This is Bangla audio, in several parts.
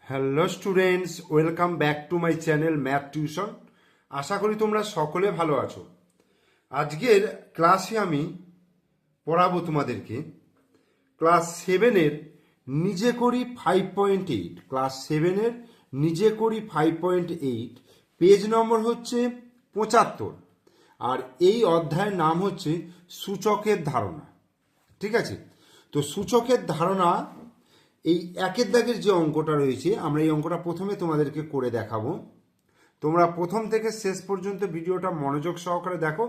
Hello students, welcome back to my channel math tuition. আশা করি তোমরা সকলে ভালো আছো। আজকের ক্লাসে আমি পড়াবো তোমাদেরকে ক্লাস সেভেনের নিজে করি 5.8। ক্লাস সেভেনের নিজে করি 5.8, পেজ নম্বর হচ্ছে 75, আর এই অধ্যায়ের নাম হচ্ছে সূচকের ধারণা। ঠিক আছে, তো সূচকের ধারণা এই একের দাগের যে অঙ্কটা রয়েছে, আমরা এই অঙ্কটা প্রথমে তোমাদেরকে করে দেখাবো। তোমরা প্রথম থেকে শেষ পর্যন্ত ভিডিওটা মনোযোগ সহকারে দেখো,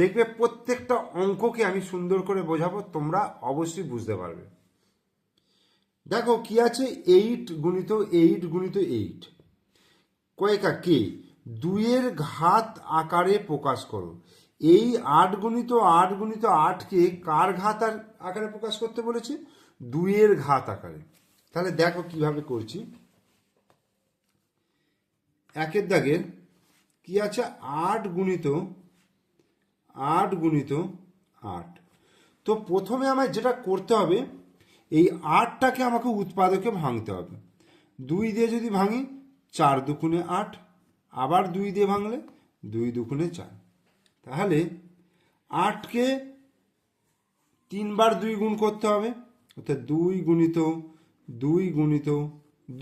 দেখবে প্রত্যেকটা অঙ্ককে আমি সুন্দর করে বোঝাবো, তোমরা অবশ্যই বুঝতে পারবে। দেখো কি আছে, 8 গুণিত 8 গুণিত 8 কয়েকা কে, দুইয়ের ঘাত আকারে প্রকাশ করো। এই 8 গুণিত 8 গুণিত 8কে কার ঘাত আকারে প্রকাশ করতে বলেছে? দুইয়ের ঘাত আকারে। তাহলে দেখো কিভাবে করছি। একের দাগের কি আছে, 8 গুণিত 8 গুণিত 8। তো প্রথমে আমায় যেটা করতে হবে, এই 8টাকে আমাকে উৎপাদকে ভাঙতে হবে। 2 দিয়ে যদি ভাঙি 4 দুগুণে 8, আবার 2 দিয়ে ভাঙলে 2 দুগুণে 4। তাহলে 8কে 3 বার 2 গুণ করতে হবে, অর্থাৎ 2 গুণিত 2 গুণিত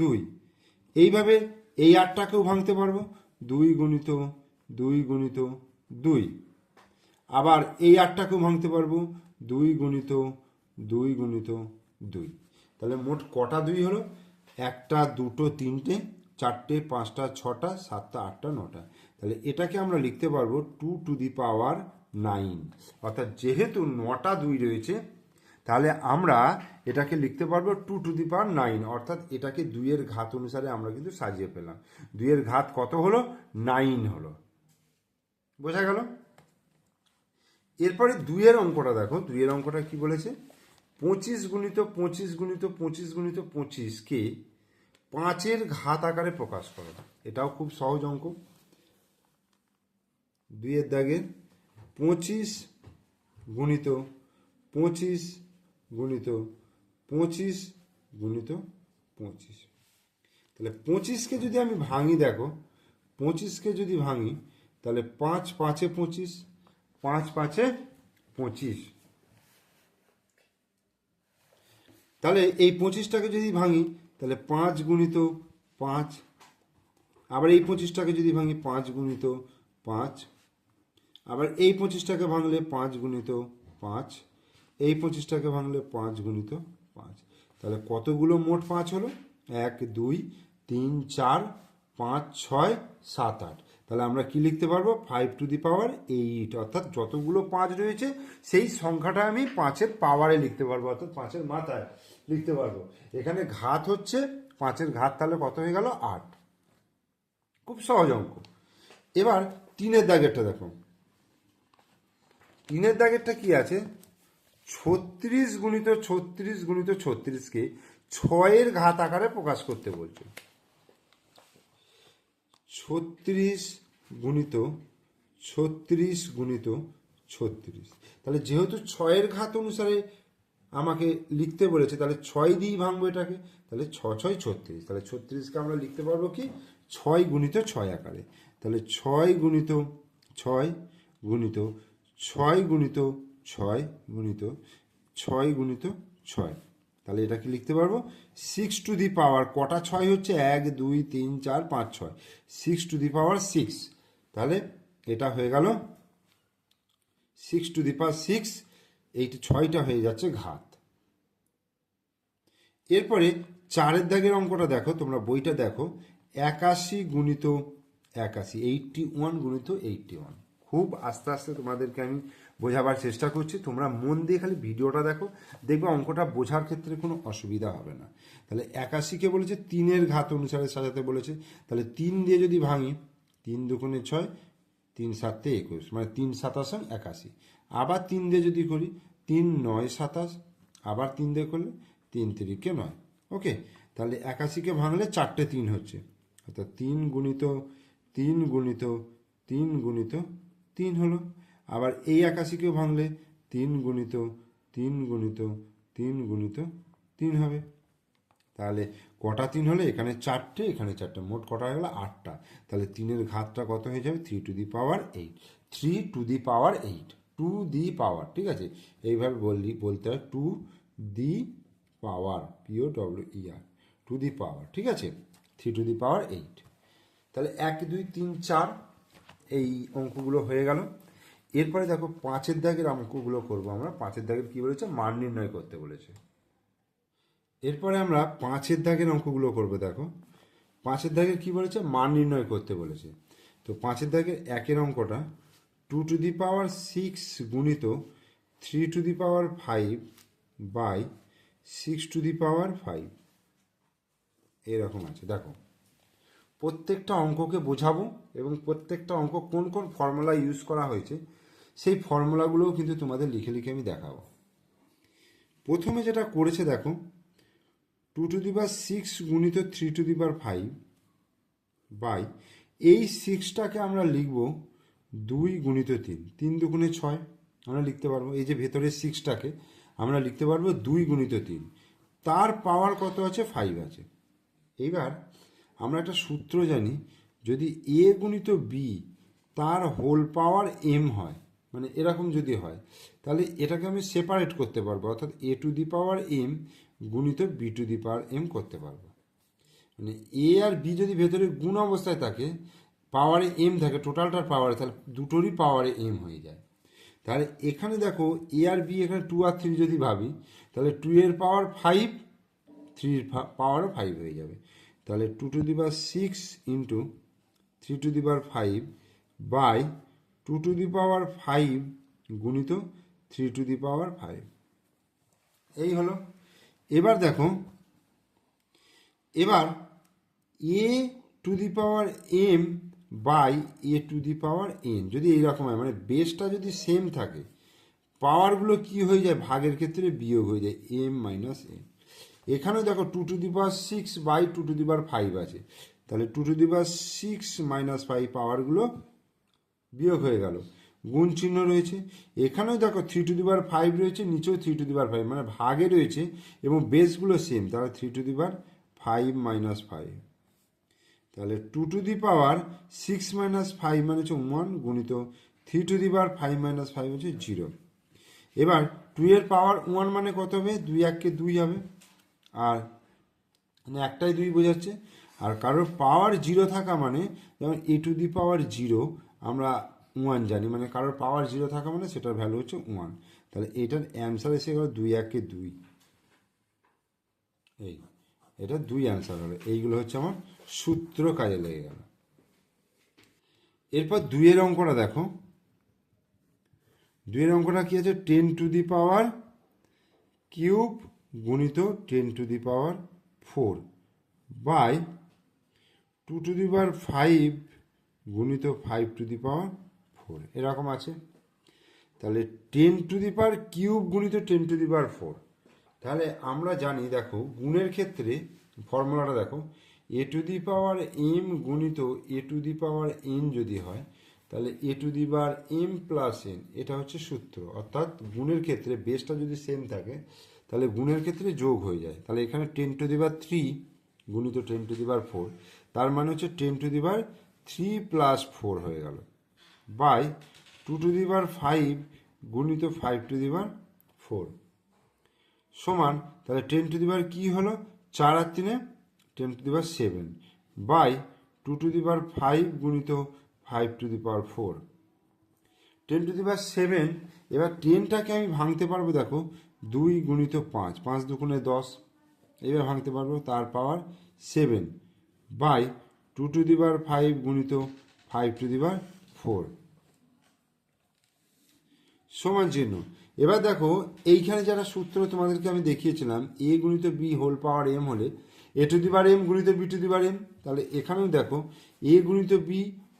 2। এইভাবে এই 8টাকেও ভাঙতে পারবো, 2 গুণিত 2 গুণিত 2। আবার এই 8টাকেও ভাঙতে পারবো, 2 গুণিত 2 গুণিত 2। তাহলে মোট কটা 2 হলো? 1টা 2টো 3টে 4টে 5টা 6টা 7টা 8টা 9টা। তাহলে এটাকে আমরা লিখতে পারবো 2 টু দি পাওয়ার 9। অর্থাৎ যেহেতু 9টা 2 রয়েছে, তাহলে আমরা এটাকে লিখতে পারবো 2 টু দি পাওয়ার 9। অর্থাৎ এটাকে 2-এর ঘাত অনুসারে আমরা কিন্তু সাজিয়ে পেলাম। 2-এর ঘাত কত হলো? 9 হলো। বোঝা গেল? এরপরে 2-এর অঙ্কটা দেখো। 2-এর অঙ্কটা কি বলেছে? 25 গুণিত 25 গুণিত 25 গুণিত 25কে 5-এর ঘাত আকারে প্রকাশ করো। এটাও খুব সহজ অঙ্ক। 2-এর দাগের 25 গুণিত 25 গুণিত 25 গুণিত 25। তাহলে 25কে যদি আমি ভাঙি, দেখো 25কে যদি ভাঙি, তাহলে 5 5-এ 25, 5 5-এ 25। তাহলে এই 25টাকে যদি ভাঙি, তাহলে 5 গুণিত 5। আবার এই 25টাকে যদি ভাঙি, 5 গুণিত 5। আবার এই 25টাকে ভাঙলে 5 গুণিত 5। এই 25টাকে ভাঙলে 5 গুণিত 5। তাহলে কতগুলো মোট 5 হলো? 1 2 3 4 5 6 7 8। তাহলে আমরা কি লিখতে পারবো? 5 টু দি পাওয়ার 8। অর্থাৎ যতগুলো 5 রয়েছে সেই সংখ্যাটা আমি 5-এর পাওয়ারে লিখতে পারবো, অর্থাৎ 5-এর মাথায় লিখতে পারবো। এখানে ঘাত হচ্ছে 5-এর ঘাত, তাহলে কত হয়ে গেল? 8। খুব সহজ অঙ্ক। এবার 3-এর দাগেরটা দেখো। 3-এর দাগেরটা কি আছে? 36 গুণিত 36 গুণিত 36কে 6-এর ঘাত আকারে প্রকাশ করতে বলছে। 36 গুণিত 36 গুণিত 36। তাহলে যেহেতু 6-এর ঘাত অনুসারে আমাকে লিখতে বলেছে, তাহলে 6 দিয়েই ভাঙবো এটাকে। তাহলে 6 6 36। তাহলে 36কে আমরা লিখতে পারবো কি? 6 গুণিত 6 আকারে। তাহলে 6 গুণিত 6 গুণিত 6 গুণিত 6 গুণিত 6 গুণিত 6। তাহলে এটাকে লিখতে পারবো 6 টু দি পাওয়ার, কটা 6 হচ্ছে? 1 2 3 4 5 6, 6 টু দি পাওয়ার 6। তাহলে এটা হয়ে গেল 6 টু দি পাওয়ার 6। এইটা 6টা হয়ে যাচ্ছে ঘাত। এরপরে 4-এর দাগের অঙ্কটা দেখো, তোমরা বইটা দেখো। 81 গুণিত 81, 81 গুণিত 81। খুব আস্তে আস্তে তোমাদেরকে আমি বোঝাবার চেষ্টা করছি, তোমরা মন দিয়ে খালি ভিডিওটা দেখো, দেখবে অঙ্কটা বোঝার ক্ষেত্রে কোনো অসুবিধা হবে না। তাহলে 81কে বলেছে 3-এর ঘাত অনুসারে সাজাতে বলেছে। তাহলে 3 দিয়ে যদি ভাঙি, 3 দুগুণে 6, 3 7-এ 21, মানে 3 27 81। আবার 3 দিয়ে যদি করি, 3 9 27, আবার 3 দিয়ে করলে 3 3-কে 9। ওকে, তাহলে 81কে ভাঙলে 4টে 3 হচ্ছে, অর্থাৎ 3 গুণিত 3 গুণিত 3 গুণিত 3 হলো। আবার এই 81কেও ভাঙলে 3 গুণিত 3 গুণিত 3 গুণিত 3 হবে। তাহলে কটা 3 হলে এখানে 4টে, এখানে 4টে, মোট কটা হয়ে গেল 8টা। তাহলে 3-এর ঘাতটা কত হয়ে যাবে? 3⁸, 3⁸, টু দি পাওয়ার, ঠিক আছে, এইভাবে বলতে হয়, to the power, POWER, to the power, ঠিক আছে, 3⁸। তাহলে 1 2 3 4 এই অঙ্কগুলো হয়ে গেল। এরপরে দেখো 5-এর দাগের অঙ্কগুলো করব আমরা। 5-এর দাগের কি বলেছে? মান নির্ণয় করতে বলেছে। এরপরে আমরা 5-এর দাগের অঙ্কগুলো করব। দেখো 5-এর দাগের কি বলেছে? মান নির্ণয় করতে বলেছে। তো 5-এর দাগের 1-এর অঙ্কটা 2⁶ গুণিত 3⁵ বাই 6⁵ এরকম আছে। দেখো প্রত্যেকটা অঙ্ককে বোঝাবো এবং প্রত্যেকটা অঙ্ক কোন কোন ফর্মুলা ইউজ করা হয়েছে সেই ফর্মুলাগুলোও কিন্তু তোমাদের লিখে লিখে আমি দেখাবো। প্রথমে যেটা করেছে দেখো, 2⁶ গুণিত 3⁵ বাই, এই 6টাকে আমরা লিখব 2 গুণিত 3, 3 দুগুণে 6 আমরা লিখতে পারবো। এই যে ভেতরের 6টাকে আমরা লিখতে পারবো 2 গুণিত 3, তার পাওয়ার কত আছে? 5 আছে। এইবার আমরা একটা সূত্র জানি, যদি a গুণিত b তার হোল পাওয়ার m হয়, মানে এরকম যদি হয়, তাহলে এটাকে আমি সেপারেট করতে পারবো, অর্থাৎ a⁴m গুণিত b⁴m করতে পারবো। মানে এ আর বি যদি ভেতরে গুণ অবস্থায় থাকে, পাওয়ারে m থাকে, টোটালটার পাওয়ারে, তাহলে দুটোরই পাওয়ারে m হয়ে যায়। তাহলে এখানে দেখো এ আর বি, এখানে 2 আর 3 যদি ভাবি, তাহলে 2 এর পাওয়ার 5, 3 এর পাওয়ারও 5 হয়ে যাবে। তাহলে 2⁶ ইন্টু 3⁵ বাই 2⁵ গুণিত 3⁵, এই হলো। এবার দেখো, এবার a⁴m বাই a⁴n যদি এইরকম হয়, মানে বেসটা যদি সেম থাকে, পাওয়ারগুলো কি হয়ে যায়? ভাগের ক্ষেত্রে বিয়োগ হয়ে যায়, m মাইনাস n। এখানেও দেখো 2⁶ বাই 2⁵ আছে, তাহলে 2⁶ মাইনাস 5 পাওয়ারগুলো বিয়োগ হয়ে গেল, গুণ চিহ্ন রয়েছে। এখানেও দেখো 3⁵ রয়েছে, নিচেও 3⁵, মানে ভাগে রয়েছে এবং বেসগুলো সেম, তাহলে 3⁵ মাইনাস 5, তাহলে 2⁶ মাইনাস 5 মানে হচ্ছে 1 গুণিত 3⁵ মাইনাস 5 হচ্ছে 0। এবার 2 এর পাওয়ার 1 মানে কত হবে? 2 1 2 হবে, আর মানে একটাই 2 বোঝাচ্ছে। আর কারোর পাওয়ার 0 থাকা মানে, যেমন a⁴0 আমরা 1 জানি, মানে কারোর পাওয়ার 0 থাকা মানে সেটার ভ্যালু হচ্ছে 1। তাহলে এটার অ্যান্সার এসে গেল 2 1 2, এই এটা 2 অ্যান্সার হলো। এইগুলো হচ্ছে আমার সূত্র, কাজে লেগে গেল। এরপর 2 এর অঙ্কটা দেখো, 2 এর অঙ্কটা কি আছে? 10⁻³ গুণিত 10⁴ বাই 2⁵ গুণিত 5⁴, এরকম আছে। তাহলে 10⁻³ গুণিত 10⁴, তাহলে আমরা জানি, দেখো গুণের ক্ষেত্রে ফর্মুলাটা দেখো, a⁴m গুণিত a⁴n যদি হয়, তাহলে a⁴m প্লাস n, এটা হচ্ছে সূত্র। অর্থাৎ গুণের ক্ষেত্রে বেসটা যদি সেম থাকে, তাহলে গুণের ক্ষেত্রে যোগ হয়ে যায়। তাহলে এখানে 10⁻³ গুণিত 10⁴, তার মানে হচ্ছে 10⁻³ প্লাস 4 হয়ে গেল, বাই 2⁵ গুণিত 5⁴, সমান, তাহলে 10⁻³ কি হলো? 4 আর 3 10⁻7 বাই 2⁵ গুণিত 5⁴, 10⁻7। এবার 10টাকে আমি ভাঙতে পারবো, দেখো 2 গুণিত 5, 5 দুগুণে 10, এবার ভাঙতে পারবো, তার পাওয়ার 7 বাই 2⁵ গুণিত 5⁴, সমান চিহ্ন। এবার দেখো এইখানে যারা সূত্র তোমাদেরকে আমি দেখিয়েছিলাম, a গুণিত b হোল পাওয়ার m হলে a⁴m গুণিত b⁴m, তাহলে এখানেও দেখো a গুণিত b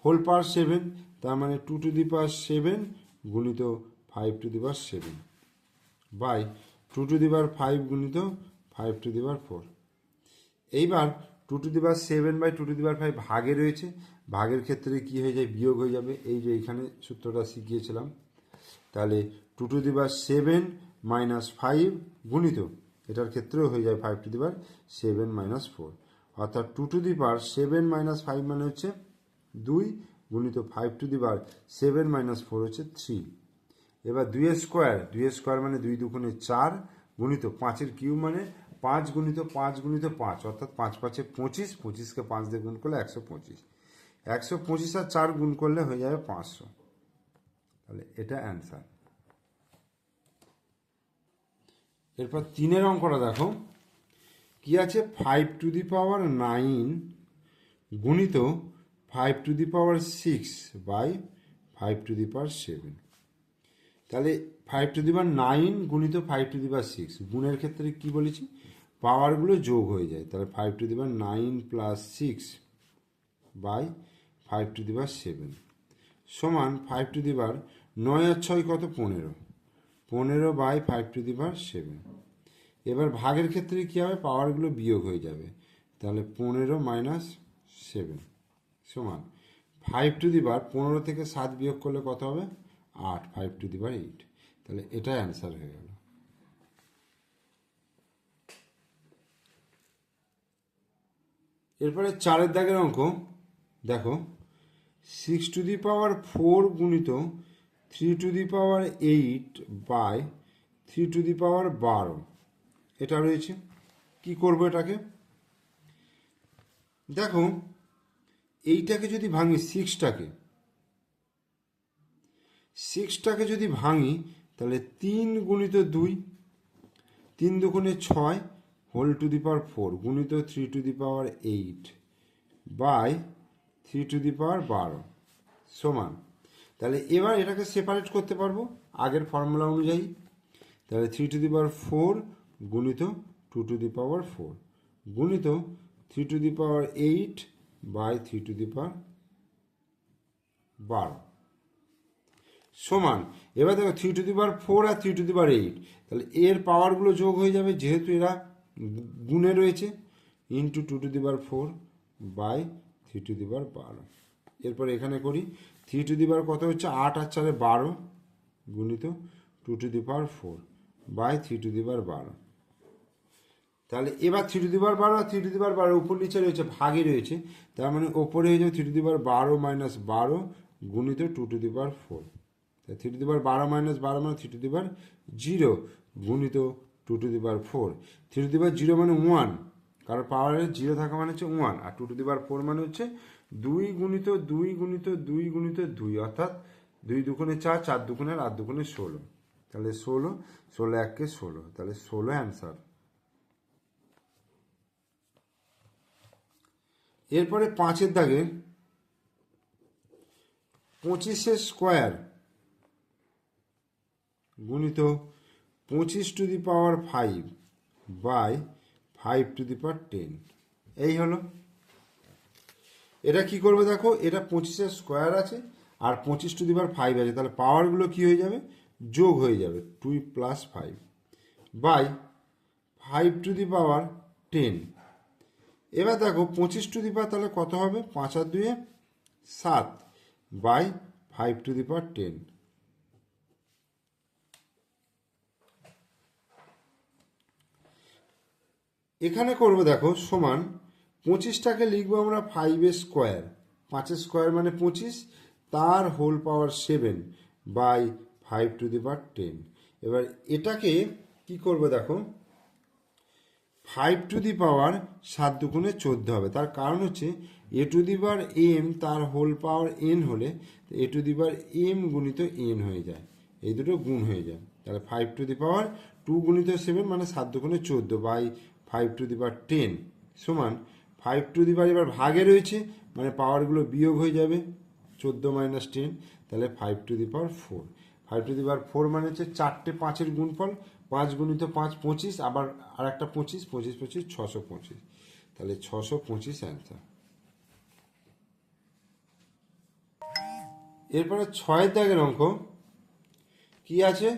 হোল পাওয়ার 7, তার মানে 2⁵ গুণিত 5⁵, বাই 2⁵ গুণিত 5⁴। এইবার 2⁵ বাই 2⁵ ভাগে রয়েছে, ভাগের ক্ষেত্রে কি হয়ে যায়? বিয়োগ হয়ে যাবে। এই যে এইখানে সূত্রটা শিখিয়েছিলাম, তাহলে 2⁵ মাইনাস 5 গুণিত এটার ক্ষেত্রেও হয়ে যায় 5 টু দি পাওয়ার 7 মাইনাস 4, অর্থাৎ 2 টু দি পাওয়ার 7 মাইনাস 5 মানে হচ্ছে 2 গুণিত 5 টু দি পাওয়ার 7 মাইনাস 4 হচ্ছে 3। এবার 2 স্কোয়ার মানে 2 দুগুণে 4 গুণিত 5-এর কিউব মানে 5 গুণিত 5 গুণিত 5, অর্থাৎ 5 5-এ 25, 25কে 5 দিয়ে গুণ করলে 125, 125 আর 4 গুণ করলে হয়ে যাবে 500। তাহলে এটা অ্যান্সার। এরপর 3-এর অঙ্কটা দেখো কি আছে, 5 টু দি পাওয়ার 9 গুণিত 5 to the power 6 by 5 to the power 7। তাহলে 5 টু দি পাওয়ার 9 গুণিত 5 টু দি পাওয়ার 6, গুণের ক্ষেত্রে কি বলেছি, পাওয়ারগুলো যোগ হয়ে যায়। তাহলে 5 to the power 9 plus 6 by 5 to the power 7 সমান 5 টু দি পাওয়ার 9 আর 6 কত, 15, 15 বাই 5 টু দি পাওয়ার 7। এবার ভাগের ক্ষেত্রে কী হবে, পাওয়ারগুলো বিয়োগ হয়ে যাবে। তাহলে 15 মাইনাস 7 সমান 5 টু দি পাওয়ার 15 থেকে 7 বিয়োগ করলে কত হবে, 8, 5 টু দি পাওয়ার 8। তাহলে এটাই অ্যান্সার হয়ে গেল। এরপরে 4-এর দাগের অঙ্ক দেখো, 6 টু দি পাওয়ার 4 গুণিত 3 to the power 8 by 3 to the power 12, এটা রয়েছে। কি করব এটাকে, দেখো এইটাকে যদি ভাঙি, 6টাকে যদি ভাঙি, তাহলে 3 গুণিত 2, 3 দুগুণে 6 হোল টু দি পাওয়ার 4 গুণিত 3 to the power 8 by 3 to the power 12 সমান। তাহলে এবার এটাকে সেপারেট করতে পারবো আগের ফর্মুলা অনুযায়ী। তাহলে 3 টু দি পাওয়ার 4 গুণিত 2 টু দি পাওয়ার 4 গুণিত 3 to the power 8 by 3 to the power 12 সমান। এবার দেখো 3 to the power 4 R 3 to the power 8, তাহলে এর পাওয়ারগুলো যোগ হয়ে যাবে যেহেতু এরা গুণে রয়েছে, into 2 to the power 4 by 3 to the power 12। এরপর এখানে করি, 3 টু দি পাওয়ার কত হচ্ছে, 8 আর 4 12 গুণিত 2 to the power 4 by 3 to the power 12। তাহলে এবার 3 to the power 12 R 3 to the power 12 উপর নিচে রয়েছে, ভাগে রয়েছে, তার মানে ওপরে হয়ে যাবে 3 টু দি পাওয়ার 12 মাইনাস 12 গুণিত 2 to the power 4। 3 to the power 12 minus 12 মানে 3 টু দি পাওয়ার 0 গুণিত 2 to the power 4। 3 to the পাওয়ার 0 মানে 1, কারণ পাওয়ারের 0 থাকা মানে হচ্ছে 1, আর 2 টু দি পাওয়ার 4 মানে হচ্ছে 2 গুণিত 2 গুণিত 2 গুণিত 2, অর্থাৎ 2 দুগুণে 4, 4 দুগুণে 8 দুগুণে 16। তাহলে 16, 16 1 16, তাহলে 16 অ্যান্সার। এরপরে 5-এর দাগে 25 স্কোয়ার গুণিত 25 to the power 5 by 5 to the power 10, এই হলো। এটা কি করবে দেখো, এটা 25 স্কোয়ার আছে আর 25 টু দি পাওয়ার 5 আছে, তাহলে পাওয়ারগুলো কি হয়ে যাবে, যোগ হয়ে যাবে, 2 plus 5 by 5 to the power 10। এবার দেখো 25 টু দি পাওয়ার তাহলে কত হবে, 5 আর 2 7 বাই 5 টু দি পাওয়ার 10। এখানে করব দেখো সমান 25টাকে লিখবো আমরা 5 স্কোয়ার, 5 স্কোয়ার মানে 25, তার whole power 7 by 5 to the power 10। এবার এটাকে কি করব দেখো, 5 টু দি পাওয়ার 7 দুগুণে 14 হবে, তার কারণ হচ্ছে এ টু দি পাওয়ার এম তার হোল পাওয়ার এন হলে এ টু দি পাওয়ার এম গুণিত এন হয়ে যায়, এই দুটো গুণ হয়ে যায়। তাহলে 5 টু দি পাওয়ার 2 গুণিত 7 মানে 7 দুগুণে 14 বাই 5 টু দি পাওয়ার 10 সমান 5 টু দি পাওয়ার, এবার ভাগে রয়েছে মানে পাওয়ারগুলো বিয়োগ হয়ে যাবে, 14 মাইনাস 10, তাহলে 5 to the power 4। 5 to the power 4 মানে হচ্ছে 4টে 5-এর গুণফল, 5 গুণিত 5 25, আবার আর একটা 25, 25 25 625, তাহলে 625 অ্যান্সার। এরপরে 6-এর দাগের অঙ্ক কি আছে,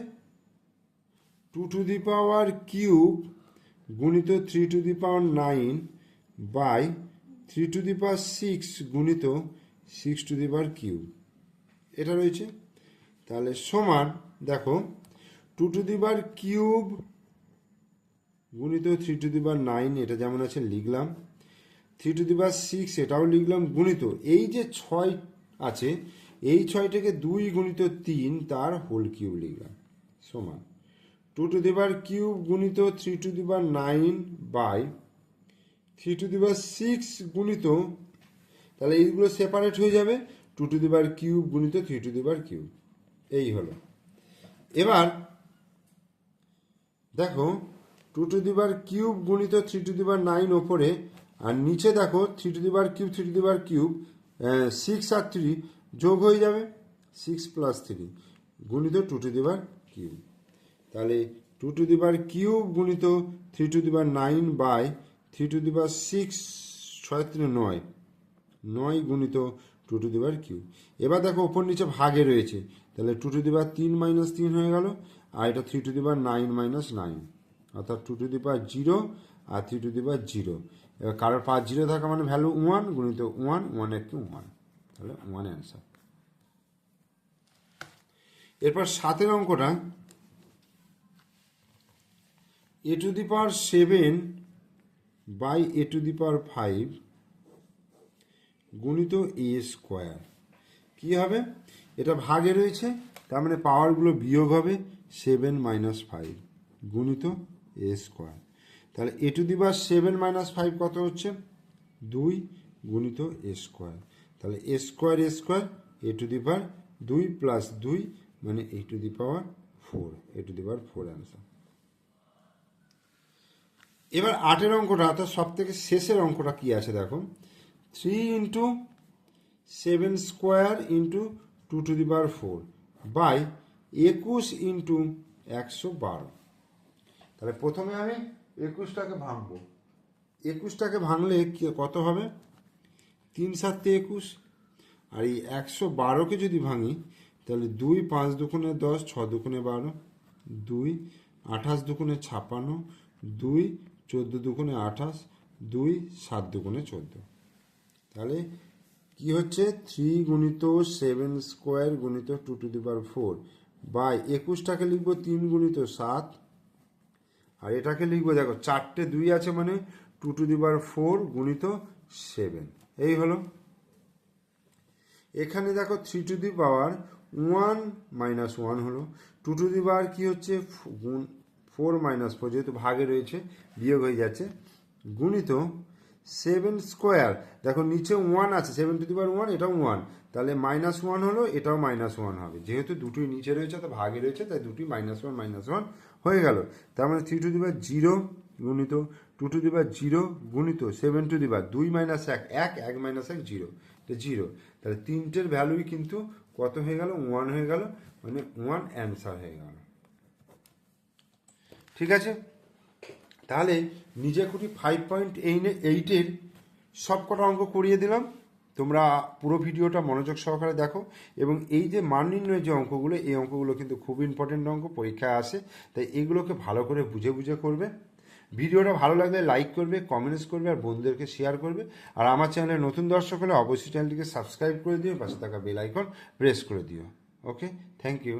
2 টু দি পাওয়ার কিউব গুণিত 3 to the power 9 by 3 to the power 6 গুণিত 6 টু দি পাওয়ার কিউব, এটা রয়েছে। তাহলে সমান দেখো 2 টু দি পাওয়ার কিউব গুণিত 3^9, এটা যেমন আছে লিখলাম, 3^6 এটাও লিখলাম, গুণিত এই যে 6 আছে, এই 6টাকে 2 গুণিত 3 তার হোল কিউব লিখলাম, সমান 2³ গুণিত 3^9 বাই 3^6 গুণিত, তাহলে এইগুলো সেপারেট হয়ে যাবে, 2³ গুণিত 3³ এই হলো। এবার দেখো 2³ গুণিত 3^9 ওপরে, আর নিচে দেখো 3³ 6 আর 3 যোগ হয়ে যাবে, 6 + 3 গুণিত 2³, তাহলে 2³ গুণিত 3^9 বাই 3^6, 6×3 9 গুণিত 2³। এবার দেখো ওপর নিচে ভাগে রয়েছে, তাহলে 2³ - 3 হয়ে গেল, আর এটা 3^9 - 9, অর্থাৎ 2⁻0 আর 3⁻0। এবার কারোর 5 0 থাকা মানে ভ্যালু 1 গুণিত 1, 1 × 1, তাহলে 1 অ্যান্সার। এরপর 7 অঙ্কটা, a⁷ বাই a⁵ গুণিত a², কি হবে? এটা ভাগে রয়েছে, তার মানে পাওয়ারগুলো বিয়োগ হবে, 7 - 5 গুণিত a², তাহলে a⁷ - 5 কত হচ্ছে? 2 গুণিত a², তাহলে a² a², a⁴ + 2 মানে a⁴, a⁴ অ্যান্সার। এবার 8 অঙ্কটা, অর্থাৎ সব থেকে শেষের অঙ্কটা কি আছে দেখো, 3 × 7² × 2⁴ বাই 21 × 112। তাহলে প্রথমে আমি 21টাকে ভাঙবো, 21টাকে ভাঙলে কত হবে? 3 × 7 = 21, আর এই 112কে যদি ভাঙি, তাহলে 2 5 দুগুণে 10, 6 দুগুণে 12, 2 28 দুগুণে 56, 2 14 দুগুণে 28, 2 7 দুগুণে 14। তাহলে কি হচ্ছে? 3 গুণিত 7² গুণিত 2⁴ বাই 21টাকে লিখবো 3 গুণিত 7, আর এটাকে লিখবো, দেখো 4টে 2 আছে মানে 2⁴ গুণিত 7, এই হলো। এখানে দেখো 3⁻1 - 1 হলো, 2 কি হচ্ছে 4 - 4, যেহেতু ভাগে রয়েছে বিয়োগ হয়ে যাচ্ছে, গুণিত 7², দেখো নিচে 1 আছে, 7⁻1 এটাও 1, তাহলে -1 হলো, এটাও -1 হবে, যেহেতু দুটোই নিচে রয়েছে তো ভাগে রয়েছে, তাই দুটোই -1 - 1 হয়ে গেল। তার মানে 3⁻0 গুণিত 2⁻0 গুণিত 7⁻2 2 - 1 1 1 - 1 0, এটা 0, তাহলে তিনটের ভ্যালুই কিন্তু কত হয়ে গেল? 1 হয়ে গেল, মানে 1 অ্যান্সার হয়ে গেল। ঠিক আছে, তাহলে নিজে খুঁটি 5.8-এর সব কটা অঙ্ক করিয়ে দিলাম, তোমরা পুরো ভিডিওটা মনোযোগ সহকারে দেখো, এবং এই যে মান নির্ণয়ের যে অঙ্কগুলো, এই অঙ্কগুলো কিন্তু খুব ইম্পর্টেন্ট অঙ্ক, পরীক্ষায় আসে, তাই এগুলোকে ভালো করে বুঝে বুঝে করবে। ভিডিওটা ভালো লাগলে লাইক করবে, কমেন্টস করবে, আর বন্ধুদেরকে শেয়ার করবে। আর আমার চ্যানেলে নতুন দর্শক হলে অবশ্যই চ্যানেলটিকে সাবস্ক্রাইব করে দিও, পাশে থাকা বেল আইকন প্রেস করে দিও। ওকে, থ্যাংক ইউ।